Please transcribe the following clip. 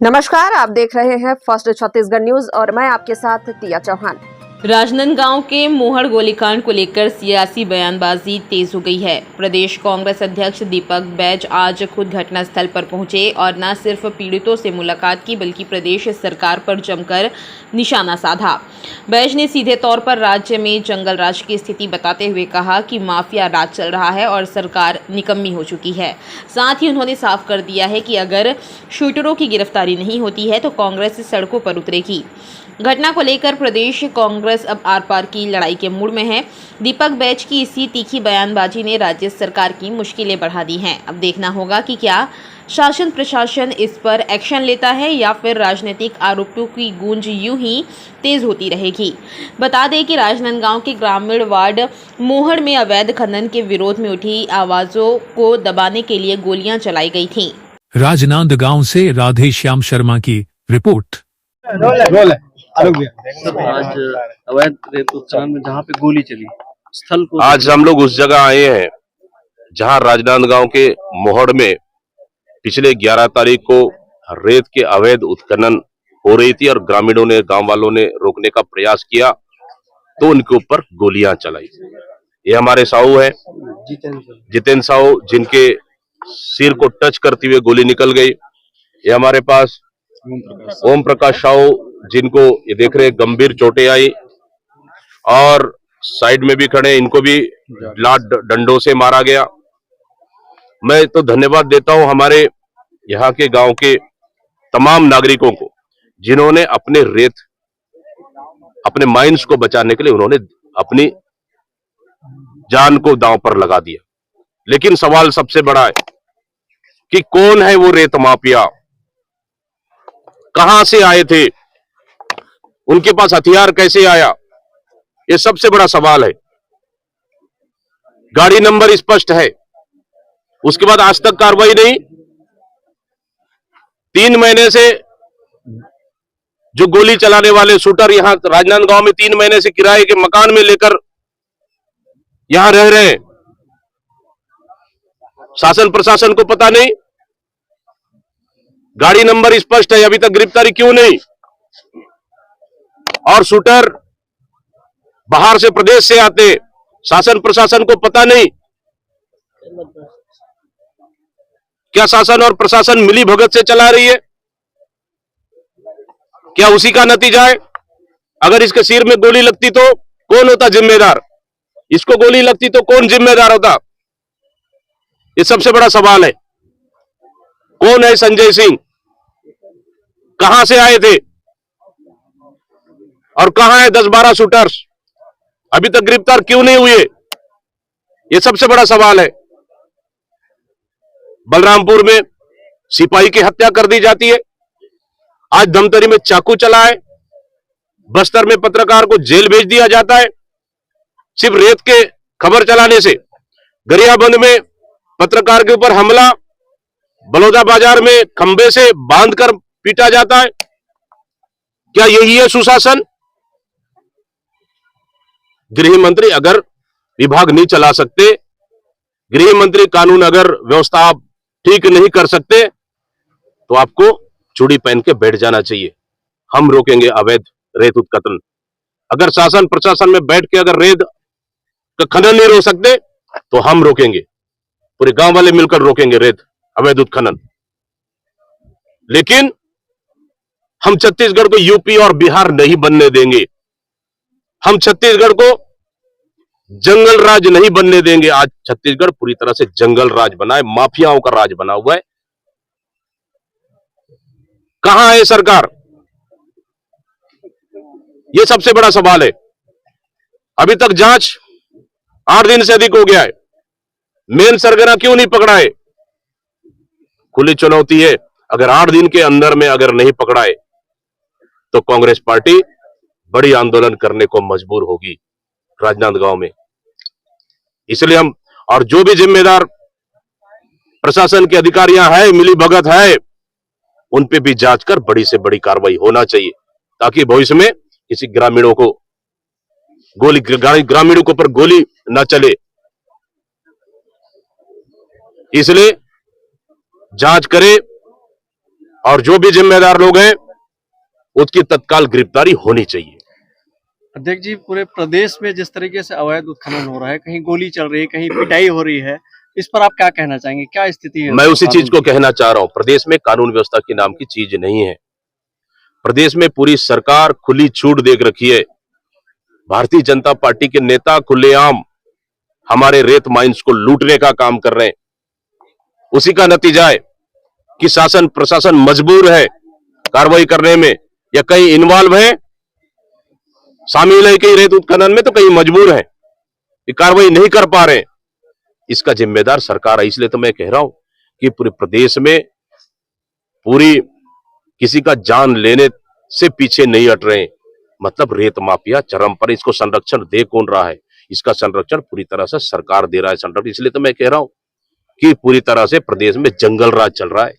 नमस्कार, आप देख रहे हैं फर्स्ट छत्तीसगढ़ न्यूज और मैं आपके साथ तिया चौहान। राजनांदगांव के मोहड़ गोलीकांड को लेकर सियासी बयानबाजी तेज हो गई है। प्रदेश कांग्रेस अध्यक्ष दीपक बैज आज खुद घटनास्थल पर पहुंचे और न सिर्फ पीड़ितों से मुलाकात की बल्कि प्रदेश सरकार पर जमकर निशाना साधा। बैज ने सीधे तौर पर राज्य में जंगल राज की स्थिति बताते हुए कहा कि माफिया राज चल रहा है और सरकार निकम्मी हो चुकी है। साथ ही उन्होंने साफ कर दिया है कि अगर शूटरों की गिरफ्तारी नहीं होती है तो कांग्रेस सड़कों पर उतरेगी। घटना को लेकर प्रदेश कांग्रेस अब आर पार की लड़ाई के मूड में है। दीपक बैज की इसी तीखी बयानबाजी ने राज्य सरकार की मुश्किलें बढ़ा दी हैं। अब देखना होगा कि क्या शासन प्रशासन इस पर एक्शन लेता है या फिर राजनीतिक आरोपों की गूंज यूं ही तेज होती रहेगी। बता दें कि राजनांदगांव के ग्रामीण वार्ड मोहड़ में अवैध खनन के विरोध में उठी आवाजों को दबाने के लिए गोलियां चलाई गई थीं। राजनांदगांव से राधे श्याम शर्मा की रिपोर्ट। आज अवैध रेत उत्खनन में जहाँ पे गोली चली स्थल को आज हम लोग उस जगह आए हैं जहां राजनांदगांव के मोहड़ में पिछले 11 तारीख को रेत के अवैध उत्खनन हो रही थी और ग्रामीणों ने, गांव वालों ने रोकने का प्रयास किया तो उनके ऊपर गोलियां चलाई। ये हमारे साहू है जितेंद्र साहू, जिनके सिर को टच करते हुए गोली निकल गई। ये हमारे पास ओम प्रकाश साहू, जिनको ये देख रहे गंभीर चोटें आई और साइड में भी खड़े, इनको भी लात डंडों से मारा गया। मैं तो धन्यवाद देता हूं हमारे यहाँ के गांव के तमाम नागरिकों को, जिन्होंने अपने माइंस को बचाने के लिए उन्होंने अपनी जान को दांव पर लगा दिया। लेकिन सवाल सबसे बड़ा है कि कौन है वो रेत माफिया, कहां से आए थे, उनके पास हथियार कैसे आया, ये सबसे बड़ा सवाल है। गाड़ी नंबर स्पष्ट है, उसके बाद आज तक कार्रवाई नहीं। 3 महीने से जो गोली चलाने वाले शूटर यहां राजनांदगांव में 3 महीने से किराए के मकान में लेकर यहां रह रहे हैं। शासन प्रशासन को पता नहीं, गाड़ी नंबर स्पष्ट है, अभी तक गिरफ्तारी क्यों नहीं? और शूटर बाहर से, प्रदेश से आते, शासन प्रशासन को पता नहीं। क्या शासन और प्रशासन मिली भगत से चला रही है? क्या उसी का नतीजा है? अगर इसके सिर में गोली लगती तो कौन होता जिम्मेदार? इसको गोली लगती तो कौन जिम्मेदार होता? ये सबसे बड़ा सवाल है। कौन है संजय सिंह, कहां से आए थे और कहां है 10-12 शूटर्स? अभी तक गिरफ्तार क्यों नहीं हुए? यह सबसे बड़ा सवाल है। बलरामपुर में सिपाही की हत्या कर दी जाती है, आज धमतरी में चाकू चला है, बस्तर में पत्रकार को जेल भेज दिया जाता है सिर्फ रेत के खबर चलाने से। गरियाबंद में पत्रकार के ऊपर हमला, बलौदा बाजार में खंबे से बांधकर पीटा जाता है। क्या यही है सुशासन? गृह मंत्री अगर विभाग नहीं चला सकते, गृह मंत्री कानून अगर व्यवस्था आप ठीक नहीं कर सकते तो आपको चूड़ी पहन के बैठ जाना चाहिए। हम रोकेंगे अवैध रेत उत्खनन। अगर शासन प्रशासन में बैठ के अगर रेत का खनन नहीं रोक सकते तो हम रोकेंगे, पूरे गांव वाले मिलकर रोकेंगे रेत अवैध उत्खनन। लेकिन हम छत्तीसगढ़ को यूपी और बिहार नहीं बनने देंगे। हम छत्तीसगढ़ को जंगल राज नहीं बनने देंगे। आज छत्तीसगढ़ पूरी तरह से जंगल राज बना है, माफियाओं का राज बना हुआ है। कहां है सरकार? यह सबसे बड़ा सवाल है। अभी तक जांच 8 दिन से अधिक हो गया है, मेन सरगना क्यों नहीं पकड़ा है? खुली चुनौती है, अगर 8 दिन के अंदर में अगर नहीं पकड़ा है तो कांग्रेस पार्टी बड़ी आंदोलन करने को मजबूर होगी राजनांदगांव में। इसलिए हम, और जो भी जिम्मेदार प्रशासन के अधिकारियां हैं, मिली भगत है, उन पे भी जांच कर बड़ी से बड़ी कार्रवाई होना चाहिए, ताकि भविष्य में किसी ग्रामीणों के ऊपर गोली न चले। इसलिए जांच करे, और जो भी जिम्मेदार लोग हैं उसकी तत्काल गिरफ्तारी होनी चाहिए। अध्यक्ष जी, पूरे प्रदेश में जिस तरीके से अवैध उत्खनन हो रहा है, कहीं गोली चल रही है, कहीं पिटाई हो रही है, इस पर आप क्या कहना चाहेंगे? क्या स्थिति है? मैं उसी चीज को कहना चाह रहा हूं, प्रदेश में कानून व्यवस्था की नाम की चीज नहीं है। प्रदेश में पूरी सरकार खुली छूट देख रखी है। भारतीय जनता पार्टी के नेता खुलेआम हमारे रेत माइंस को लूटने का काम कर रहे हैं। उसी का नतीजा है कि शासन प्रशासन मजबूर है कार्रवाई करने में, या कहीं इन्वॉल्व है, शामिल है कहीं रेत उत्खनन में, तो कहीं मजबूर है कि कार्रवाई नहीं कर पा रहे। इसका जिम्मेदार सरकार है। इसलिए तो मैं कह रहा हूं कि पूरे प्रदेश में पूरी किसी का जान लेने से पीछे नहीं हट रहे। मतलब रेत माफिया चरम पर, इसको संरक्षण दे कौन रहा है? इसका संरक्षण पूरी तरह से सरकार दे रहा है संरक्षण। इसलिए तो मैं कह रहा हूं कि पूरी तरह से प्रदेश में जंगल राज चल रहा है।